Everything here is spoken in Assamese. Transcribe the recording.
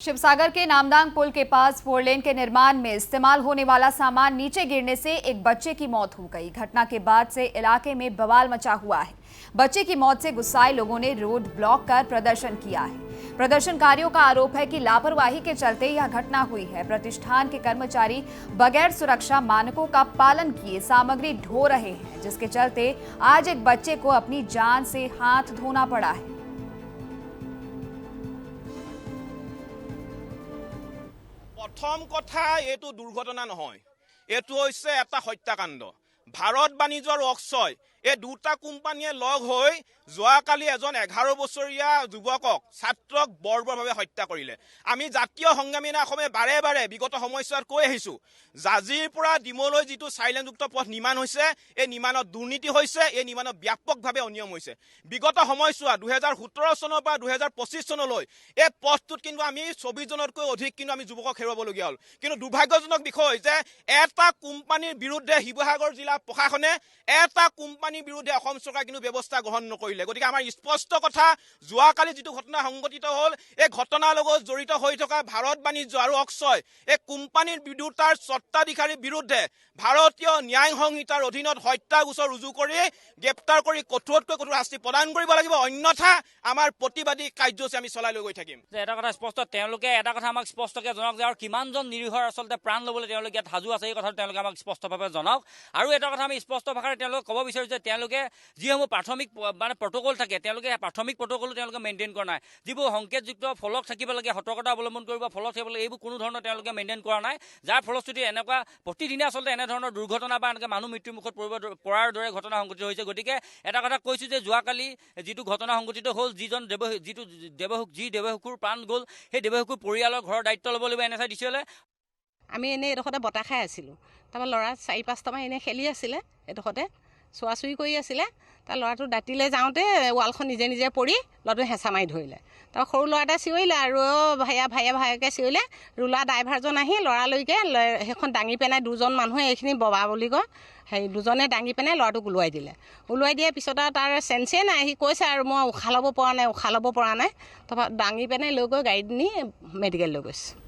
शिवसागर के नामदांग पुल के पास 4 लेन के निर्माण में इस्तेमाल होने वाला सामान नीचे गिरने से एक बच्चे की मौत हो गई। घटना के बाद से इलाके में बवाल मचा हुआ है। बच्चे की मौत से गुस्साए लोगों ने रोड ब्लॉक कर प्रदर्शन किया है। प्रदर्शनकारियों का आरोप है कि लापरवाही के चलते यह घटना हुई है। प्रतिष्ठान के कर्मचारी बगैर सुरक्षा मानकों का पालन किए सामग्री ढो रहे हैं, जिसके चलते आज एक बच्चे को अपनी जान से हाथ धोना पड़ा है। प्रथम कथा एटू दुर्घटना নহয়, एटू হৈছে এটা হত্যাকাণ্ড। ভাৰত বাণিজ্যৰ অক্ষয় এই দুটা কোম্পানীয়ে লগ হৈ যোৱাকালি এজন 11 বছৰীয়া যুৱকক ছাত্ৰক বৰ্বৰভাৱে হত্যা কৰিলে। আমি জাতীয় সংগ্ৰামী অসমে বাৰে বাৰে বিগত সময়ছোৱাত কৈ আহিছো, জাজিৰ পৰা ডিমলৈ যিটো চাইলেনযুক্ত পথ নিৰ্মাণ হৈছে, এই নিৰ্মাণত দুৰ্নীতি হৈছে, এই নিৰ্মাণত ব্যাপকভাৱে অনিয়ম হৈছে। বিগত সময়ছোৱা 2017 চনৰ পৰা 2025 চনলৈ এই পথটোত কিন্তু আমি 24 জনতকৈ অধিক কিন্তু আমি যুৱকক হেৰুৱাবলগীয়া হ'ল। কিন্তু দুৰ্ভাগ্যজনক বিষয় যে এটা কোম্পানীৰ বিৰুদ্ধে শিৱসাগৰ জিলা প্ৰশাসনে এটা কোম্পানীৰ বিৰুদ্ধে অসম চৰকাৰে কিন্তু ব্যৱস্থা গ্ৰহণ নকৰিলে। গতিকে আমাৰ স্পষ্ট কথা, যোৱাকালি যিটো ঘটনা সংঘটিত হ'ল, এই ঘটনাৰ লগত জড়িত হৈ থকা ভাৰত বাণিজ্য আৰু অক্ষয় এই কোম্পানীৰ দুটাৰ স্বত্বাধিকাৰীৰ বিৰুদ্ধে ভাৰতীয় ন্যায় সংহিতাৰ অধীনত হত্যা গোচৰ ৰুজু কৰি গ্ৰেপ্তাৰ কৰি কঠোৰতকৈ কঠোৰ শাস্তি প্ৰদান কৰিব লাগিব, অন্যথা আমাৰ প্ৰতিবাদী কাৰ্যসূচী আমি চলাই লৈ গৈ থাকিম। এটা কথা স্পষ্ট, তেওঁলোকে এটা কথা আমাক স্পষ্টকৈ জনাওক যে আৰু কিমানজন নিৰীহৰ আচলতে প্ৰাণ ল'বলৈ তেওঁলোকে ইয়াত সাজু আছে, এই কথাটো তেওঁলোকে আমাক স্পষ্টভাৱে জনাওক। আৰু এটা কথা আমি স্পষ্ট ভাষাৰে তেওঁলোকে ক'ব বিচাৰোঁ যে তেওঁলোকে যিসমূহ প্ৰাথমিক প্ৰট'কল থাকে, তেওঁলোকে প্ৰাথমিক প্ৰট'কলো তেওঁলোকে মেইনটেইন কৰা নাই। যিবোৰ সংকেতযুক্ত ফলক থাকিব লাগে, সতৰ্কতা অৱলম্বন কৰিব ফলক থাকিব লাগে, এইবোৰ কোনো ধৰণৰ তেওঁলোকে মেইনটেইন কৰা নাই, যাৰ ফলশ্ৰুতি এনেকুৱা প্ৰতিদিনে আচলতে এনেধৰণৰ দুৰ্ঘটনা বা এনেকৈ মানুহ মৃত্যুৰ মুখত পৰাৰ দৰে ঘটনা সংঘটিত হৈছে। গতিকে এটা কথা কৈছোঁ যে যোৱাকালি যিটো ঘটনা সংঘটিত হ'ল, যি দেৱশিশুৰ প্ৰাণ গ'ল, সেই দেৱশিশুৰ পৰিয়ালৰ ঘৰৰ দায়িত্ব ল'ব লাগিব NSI DCলৈ। আমি এনেই এইডোখৰতে বতাহ খাই আছিলোঁ, তাৰপৰা ল'ৰা 4-5টামান এনেই খেলি আছিলে, এইডোখৰতে চোৱাচুৰি কৰি আছিলে। তাৰ ল'ৰাটো দাঁতিলৈ যাওঁতে ৱালখন নিজে নিজে পৰি ল'ৰাটো হেঁচা মাৰি ধৰিলে। তাৰপৰা সৰু ল'ৰা এটাই চিঞৰিলে আৰু ভায়েকে চিঞৰিলে। ৰুলাৰ ড্ৰাইভাৰজন আহি লৰালৈকে সেইখন দাঙি পেলাই দুজন মানুহে এইখিনি ববা বুলি কয়, দুজনে দাঙি পেলাই ল'ৰাটোক ওলোৱাই দিলে। ওলোৱাই দিয়াৰ পিছত আৰু তাৰ চেঞ্চেই নাই, সি কৈছে আৰু মই উশাহ ল'ব পৰা নাই। তাৰপৰা দাঙি পেলাই লৈ গৈ গাড়ীত নি মেডিকেল লৈ গৈছে।